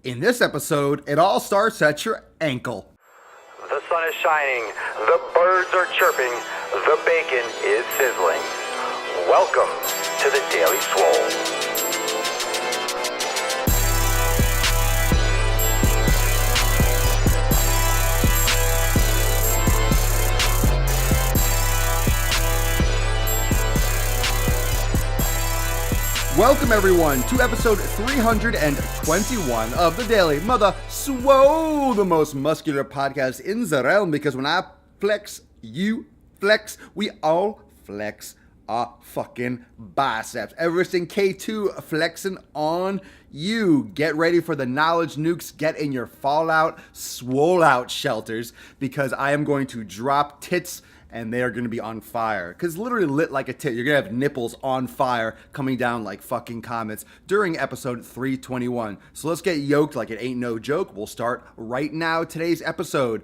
In this episode, it all starts at your ankle. The sun is shining, the birds are chirping, the bacon is sizzling. Welcome to the Daily Swole. Welcome everyone to episode 321 of the Daily Mother Swole, the most muscular podcast in the realm, because when I flex, you flex, we all flex our fucking biceps. Everything K2 flexing on you. Get ready for the knowledge nukes. Get in your fallout, swole out shelters, because I am going to drop tits and they are going to be on fire. Because literally lit like a tit. You're going to have nipples on fire coming down like fucking comets during episode 321. So let's get yoked like it ain't no joke. We'll start right now today's episode.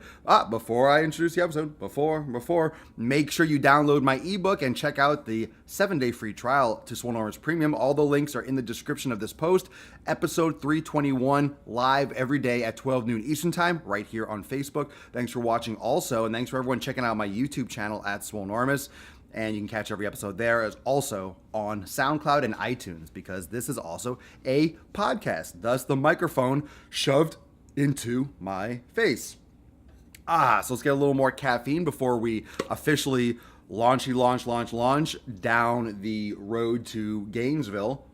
Before I introduce the episode, before, make sure you download my ebook and check out the 7-day free trial to Swolenormous Premium. All the links are in the description of this post. Episode 321 live every day at 12 noon Eastern time right here on Facebook. Thanks for watching also, and thanks for everyone checking out my YouTube channel at Swolenormous, and you can catch every episode there, as also on SoundCloud and iTunes, because this is also a podcast, thus the microphone shoved into my face. So let's get a little more caffeine before we officially launch down the road to Gainesville.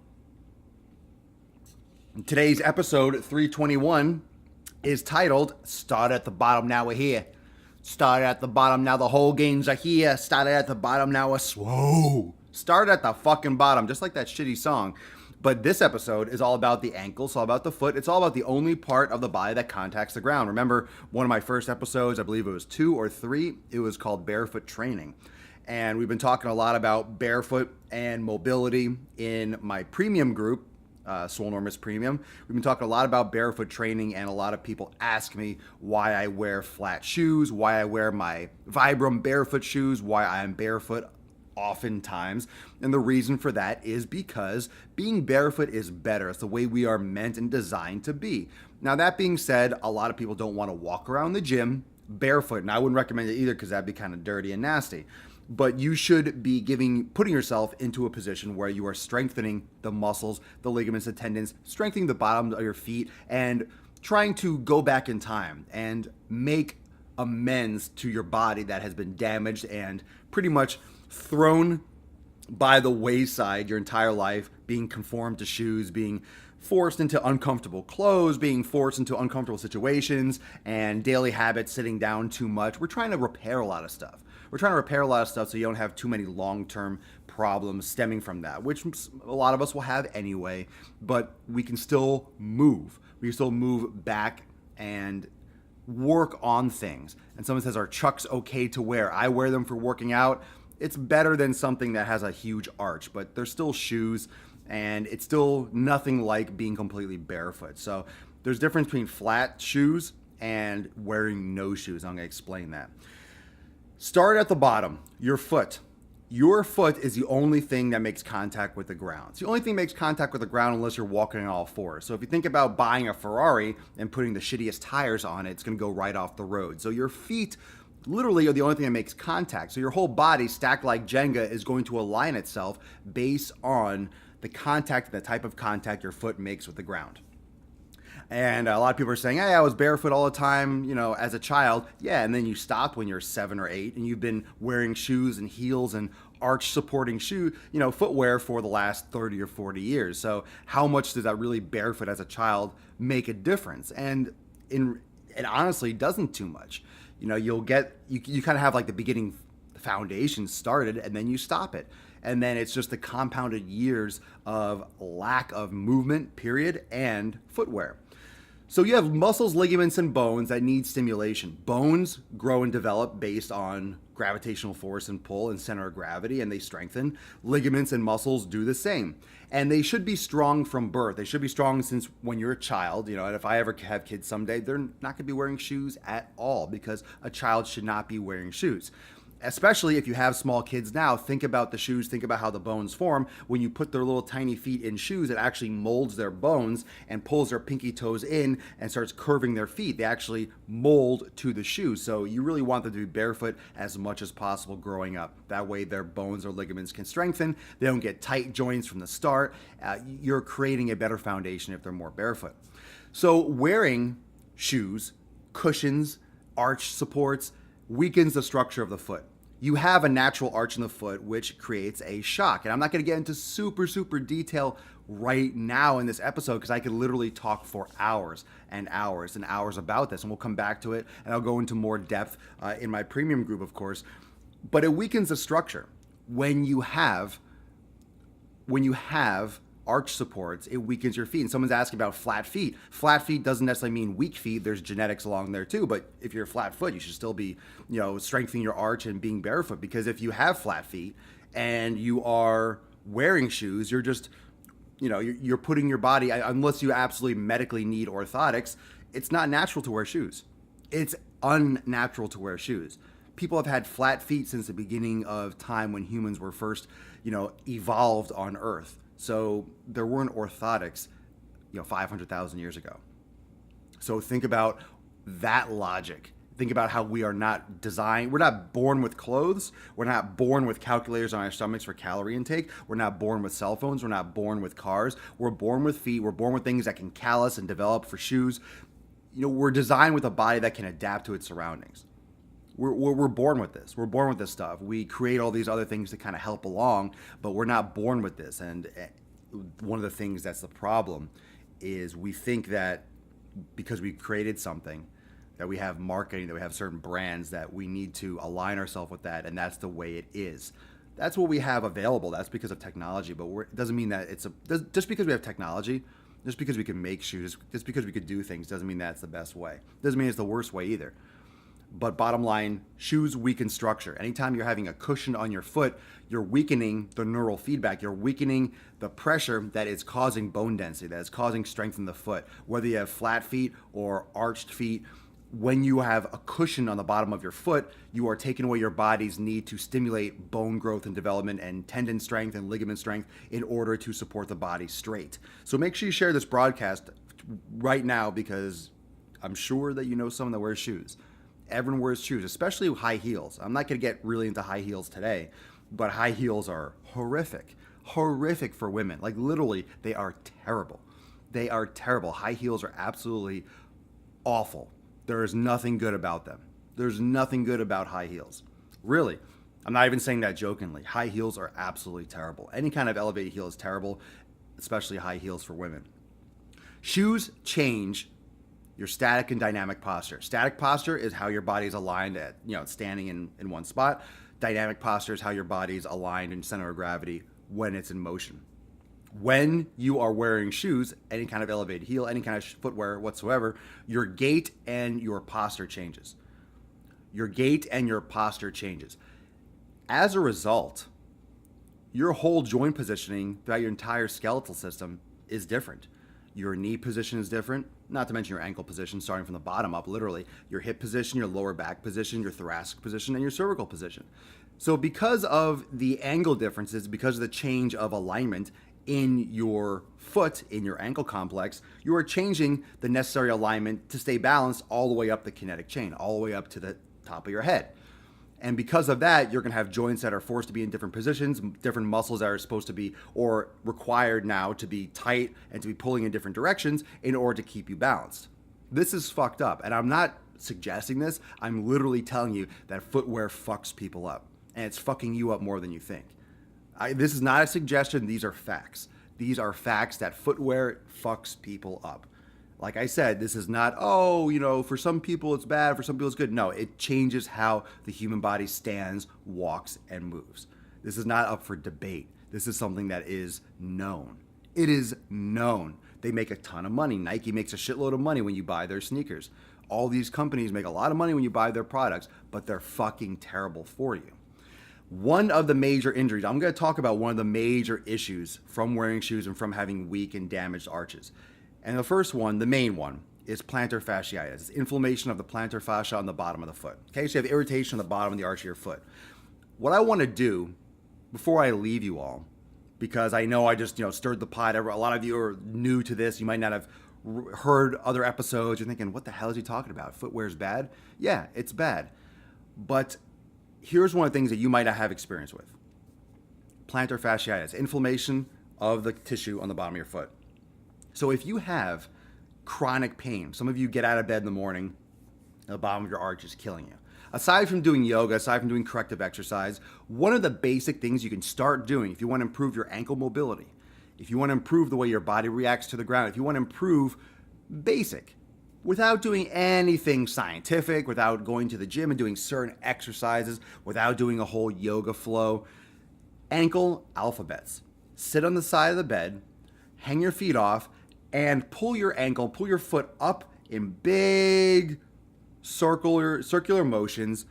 Today's episode 321 is titled Start at the Bottom, Now We're Here. Started at the bottom, now the whole games are here. Started at the bottom, now we're swole. Started at the fucking bottom, just like that shitty song. But this episode is all about the ankle, it's all about the foot. It's all about the only part of the body that contacts the ground. Remember, one of my first episodes, I believe it was 2 or 3, it was called Barefoot Training. And we've been talking a lot about barefoot and mobility in my premium group, Swolenormous Premium. We've been talking a lot about barefoot training, and a lot of people ask me why I wear flat shoes, why I wear my Vibram barefoot shoes, why I'm barefoot oftentimes. And the reason for that is because being barefoot is better. It's the way we are meant and designed to be. Now, that being said, a lot of people don't want to walk around the gym barefoot, and I wouldn't recommend it either because that'd be kind of dirty and nasty. But you should be putting yourself into a position where you are strengthening the muscles, the ligaments, the tendons, strengthening the bottom of your feet, and trying to go back in time and make amends to your body that has been damaged and pretty much thrown by the wayside your entire life, being conformed to shoes, being forced into uncomfortable clothes, being forced into uncomfortable situations, and daily habits, sitting down too much. We're trying to repair a lot of stuff. We're trying to repair a lot of stuff so you don't have too many long-term problems stemming from that, which a lot of us will have anyway, but we can still move. We can still move back and work on things. And someone says, are Chucks okay to wear? I wear them for working out. It's better than something that has a huge arch, but they're still shoes, and it's still nothing like being completely barefoot. So there's a difference between flat shoes and wearing no shoes. I'm going to explain that. Start at the bottom, your foot. Your foot is the only thing that makes contact with the ground. It's the only thing that makes contact with the ground unless you're walking on all fours. So if you think about buying a Ferrari and putting the shittiest tires on it, it's going to go right off the road. So your feet literally are the only thing that makes contact. So your whole body, stacked like Jenga, is going to align itself based on the contact, the type of contact your foot makes with the ground. And a lot of people are saying, hey, I was barefoot all the time, as a child. Yeah, and then you stopped when you're 7 or 8, and you've been wearing shoes and heels and arch supporting footwear for the last 30 or 40 years. So how much does that really barefoot as a child make a difference? And it honestly doesn't too much. You kind of have like the beginning foundation started, and then you stop it. And then it's just the compounded years of lack of movement, period, and footwear. So you have muscles, ligaments, and bones that need stimulation. Bones grow and develop based on gravitational force and pull and center of gravity, and they strengthen. Ligaments and muscles do the same. And they should be strong from birth. They should be strong since when you're a child, and if I ever have kids someday, they're not going to be wearing shoes at all, because a child should not be wearing shoes. Especially if you have small kids now, think about the shoes, think about how the bones form. When you put their little tiny feet in shoes, it actually molds their bones and pulls their pinky toes in and starts curving their feet. They actually mold to the shoes. So you really want them to be barefoot as much as possible growing up. That way their bones or ligaments can strengthen. They don't get tight joints from the start. You're creating a better foundation if they're more barefoot. So wearing shoes, cushions, arch supports, weakens the structure of the foot. You have a natural arch in the foot, which creates a shock. And I'm not going to get into super detail right now in this episode because I could literally talk for hours and hours and hours about this. And we'll come back to it and I'll go into more depth in my premium group, of course. But it weakens the structure. When you have arch supports, it weakens your feet. And someone's asking about flat feet. Flat feet doesn't necessarily mean weak feet. There's genetics along there too. But if you're flat foot, you should still be, strengthening your arch and being barefoot. Because if you have flat feet and you are wearing shoes, you're just, you're putting your body, unless you absolutely medically need orthotics, it's not natural to wear shoes. It's unnatural to wear shoes. People have had flat feet since the beginning of time when humans were first, evolved on Earth. So there weren't orthotics, 500,000 years ago. So think about that logic. Think about how we are not designed. We're not born with clothes. We're not born with calculators on our stomachs for calorie intake. We're not born with cell phones. We're not born with cars. We're born with feet. We're born with things that can callus and develop for shoes. We're designed with a body that can adapt to its surroundings. We're born with this. We're born with this stuff. We create all these other things to kind of help along, but we're not born with this. And one of the things that's the problem is we think that because we've created something, that we have marketing, that we have certain brands, that we need to align ourselves with that, and that's the way it is. That's what we have available. That's because of technology, but it doesn't mean that just because we have technology, just because we can make shoes, just because we could do things, doesn't mean that's the best way. Doesn't mean it's the worst way either. But bottom line, shoes weaken structure. Anytime you're having a cushion on your foot, you're weakening the neural feedback. You're weakening the pressure that is causing bone density, that is causing strength in the foot. Whether you have flat feet or arched feet, when you have a cushion on the bottom of your foot, you are taking away your body's need to stimulate bone growth and development and tendon strength and ligament strength in order to support the body straight. So make sure you share this broadcast right now because I'm sure that you know someone that wears shoes. Everyone wears shoes, especially high heels. I'm not going to get really into high heels today, but high heels are horrific for women. Like literally, they are terrible. They are terrible. High heels are absolutely awful. There is nothing good about them. There's nothing good about high heels. Really. I'm not even saying that jokingly. High heels are absolutely terrible. Any kind of elevated heel is terrible, especially high heels for women. Shoes change your static and dynamic posture. Static posture is how your body is aligned at, standing in one spot. Dynamic posture is how your body is aligned in center of gravity when it's in motion. When you are wearing shoes, any kind of elevated heel, any kind of footwear whatsoever, your gait and your posture changes. Your gait and your posture changes. As a result, your whole joint positioning throughout your entire skeletal system is different. Your knee position is different, not to mention your ankle position, starting from the bottom up, literally. Your hip position, your lower back position, your thoracic position, and your cervical position. So because of the angle differences, because of the change of alignment in your foot, in your ankle complex, you are changing the necessary alignment to stay balanced all the way up the kinetic chain, all the way up to the top of your head. And because of that, you're going to have joints that are forced to be in different positions, different muscles that are supposed to be or required now to be tight and to be pulling in different directions in order to keep you balanced. This is fucked up. And I'm not suggesting this. I'm literally telling you that footwear fucks people up. And it's fucking you up more than you think. This is not a suggestion. These are facts. These are facts that footwear fucks people up. Like I said, this is not, for some people it's bad, for some people it's good. No, it changes how the human body stands, walks, and moves. This is not up for debate. This is something that is known. It is known. They make a ton of money. Nike makes a shitload of money when you buy their sneakers. All these companies make a lot of money when you buy their products, but they're fucking terrible for you. One of the major injuries, I'm going to talk about one of the major issues from wearing shoes and from having weak and damaged arches. And the first one, the main one, is plantar fasciitis. It's inflammation of the plantar fascia on the bottom of the foot. Okay, so you have irritation on the bottom of the arch of your foot. What I want to do before I leave you all, because I know I just stirred the pot. A lot of you are new to this. You might not have heard other episodes. You're thinking, what the hell is he talking about? Footwear's bad? Yeah, it's bad. But here's one of the things that you might not have experience with. Plantar fasciitis, inflammation of the tissue on the bottom of your foot. So if you have chronic pain, some of you get out of bed in the morning, the bottom of your arch is killing you. Aside from doing yoga, aside from doing corrective exercise, one of the basic things you can start doing if you want to improve your ankle mobility, if you want to improve the way your body reacts to the ground, if you want to improve basic, without doing anything scientific, without going to the gym and doing certain exercises, without doing a whole yoga flow, ankle alphabets. Sit on the side of the bed, hang your feet off, and pull your foot up in big circular motions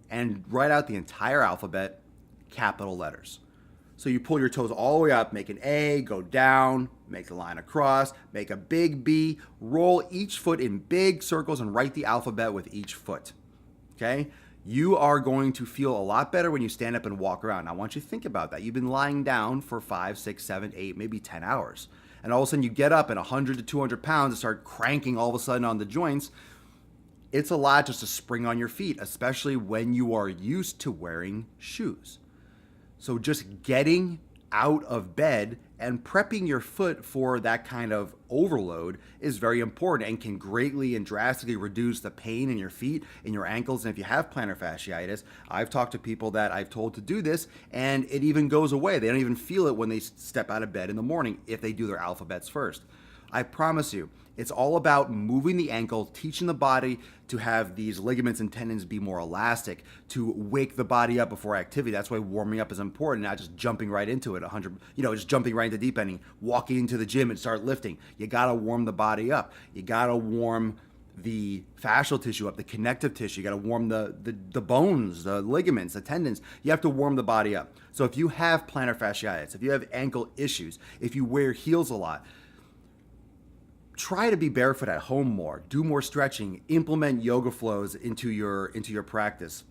and write out the entire alphabet, capital letters. So you pull your toes all the way up, make an A, go down, make a line across, make a big B, roll each foot in big circles and write the alphabet with each foot. Okay? You are going to feel a lot better when you stand up and walk around. Now, I want you to think about that. You've been lying down for 5, 6, 7, 8, maybe 10 hours. And all of a sudden you get up and 100 to 200 pounds and start cranking all of a sudden on the joints. It's a lot just to spring on your feet, especially when you are used to wearing shoes. So just getting out of bed and prepping your foot for that kind of overload is very important and can greatly and drastically reduce the pain in your feet and your ankles. And if you have plantar fasciitis, I've talked to people that I've told to do this and it even goes away. They don't even feel it when they step out of bed in the morning if they do their alphabets first. I promise you, it's all about moving the ankle, teaching the body to have these ligaments and tendons be more elastic, to wake the body up before activity. That's why warming up is important, not just jumping right into it, just jumping right into deep ending, walking into the gym and start lifting. You gotta warm the body up. You gotta warm the fascial tissue up, the connective tissue. You gotta warm the bones, the ligaments, the tendons. You have to warm the body up. So if you have plantar fasciitis, if you have ankle issues, if you wear heels a lot, try to be barefoot at home more, do more stretching, implement yoga flows into your practice.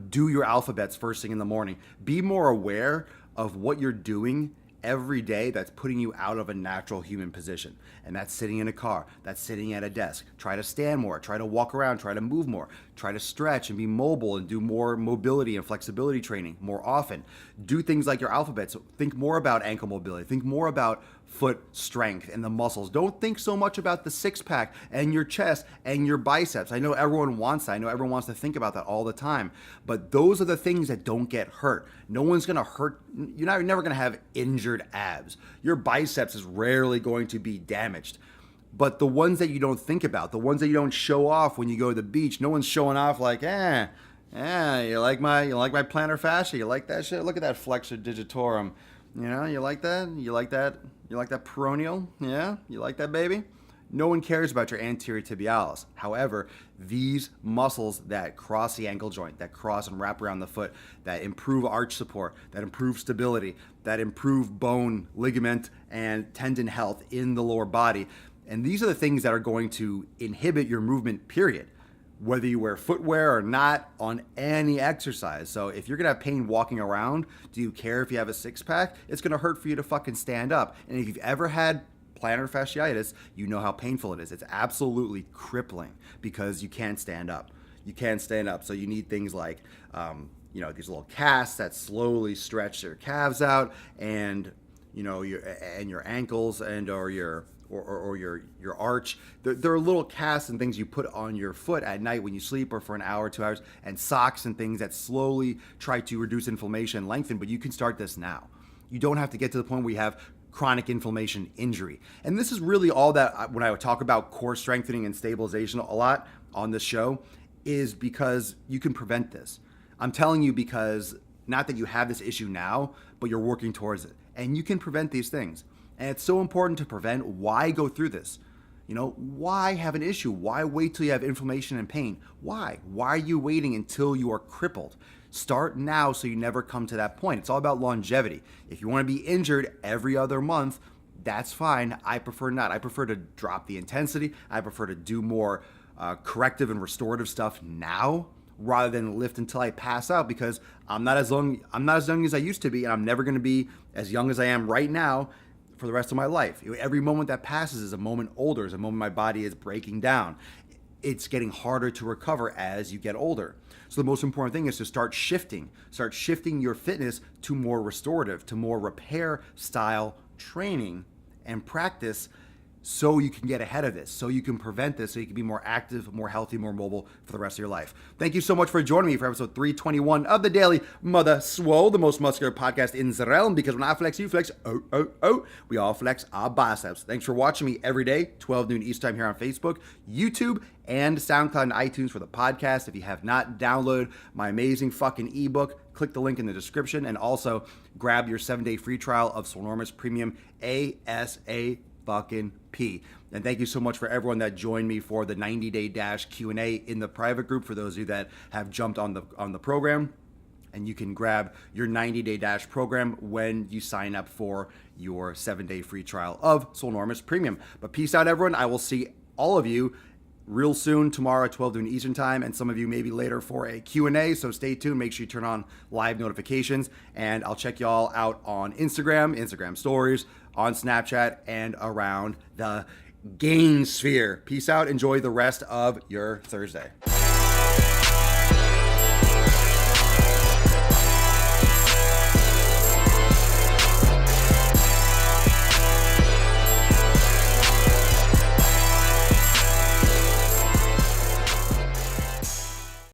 Do your alphabets first thing in the morning. Be more aware of what you're doing every day that's putting you out of a natural human position. And that's sitting in a car, that's sitting at a desk. Try to stand more, try to walk around, try to move more, try to stretch and be mobile and do more mobility and flexibility training more often. Do things like your alphabets. Think more about ankle mobility, think more about foot strength and the muscles. Don't think so much about the six-pack and your chest and your biceps. I know everyone wants that. I know everyone wants to think about that all the time. But those are the things that don't get hurt. No one's going to hurt. You're never going to have injured abs. Your biceps is rarely going to be damaged. But the ones that you don't think about, the ones that you don't show off when you go to the beach, no one's showing off like, you like my plantar fascia? You like that shit? Look at that flexor digitorum. You like that? You like that peroneal? Yeah? You like that, baby? No one cares about your anterior tibialis. However, these muscles that cross the ankle joint, that cross and wrap around the foot, that improve arch support, that improve stability, that improve bone, ligament, and tendon health in the lower body. And these are the things that are going to inhibit your movement, period. Whether you wear footwear or not on any exercise. So if you're going to have pain walking around, do you care if you have a six-pack? It's going to hurt for you to fucking stand up. And if you've ever had plantar fasciitis, you know how painful it is. It's absolutely crippling because you can't stand up. You can't stand up. So you need things like, these little casts that slowly stretch your calves out and, your ankles or your arch. There are little casts and things you put on your foot at night when you sleep or for an hour, 2 hours, and socks and things that slowly try to reduce inflammation and lengthen, but you can start this now. You don't have to get to the point where you have chronic inflammation injury. And this is really all that when I would talk about core strengthening and stabilization a lot on this show is because you can prevent this. I'm telling you because not that you have this issue now, but you're working towards it. And you can prevent these things. And it's so important to prevent. Why go through this? Why have an issue? Why wait till you have inflammation and pain? Why? Why are you waiting until you are crippled? Start now so you never come to that point. It's all about longevity. If you want to be injured every other month, that's fine. I prefer not. I prefer to drop the intensity. I prefer to do more corrective and restorative stuff now rather than lift until I pass out, because I'm not as young as I used to be, and I'm never going to be as young as I am right now for the rest of my life. Every moment that passes is a moment older, is a moment my body is breaking down. It's getting harder to recover as you get older. So the most important thing is to start shifting your fitness to more restorative, to more repair style training and practice, so you can get ahead of this, so you can prevent this, so you can be more active, more healthy, more mobile for the rest of your life. Thank you so much for joining me for episode 321 of the Daily Mother Swole, the most muscular podcast in the realm, because when I flex, you flex, we all flex our biceps. Thanks for watching me every day, 12 noon Eastern time here on Facebook, YouTube, and SoundCloud and iTunes for the podcast. If you have not downloaded my amazing fucking ebook, click the link in the description, and also grab your 7-day free trial of Swolenormous Premium ASAP. And thank you so much for everyone that joined me for the 90-day dash Q&A in the private group, for those of you that have jumped on the program. And you can grab your 90-day dash program when you sign up for your 7-day free trial of Swolenormous Premium. But peace out, everyone. I will see all of you real soon, tomorrow at 12 noon Eastern time, and some of you maybe later for a Q&A, so stay tuned. Make sure you turn on live notifications, and I'll check y'all out on Instagram stories, on Snapchat, and around the game sphere. Peace out. Enjoy the rest of your Thursday.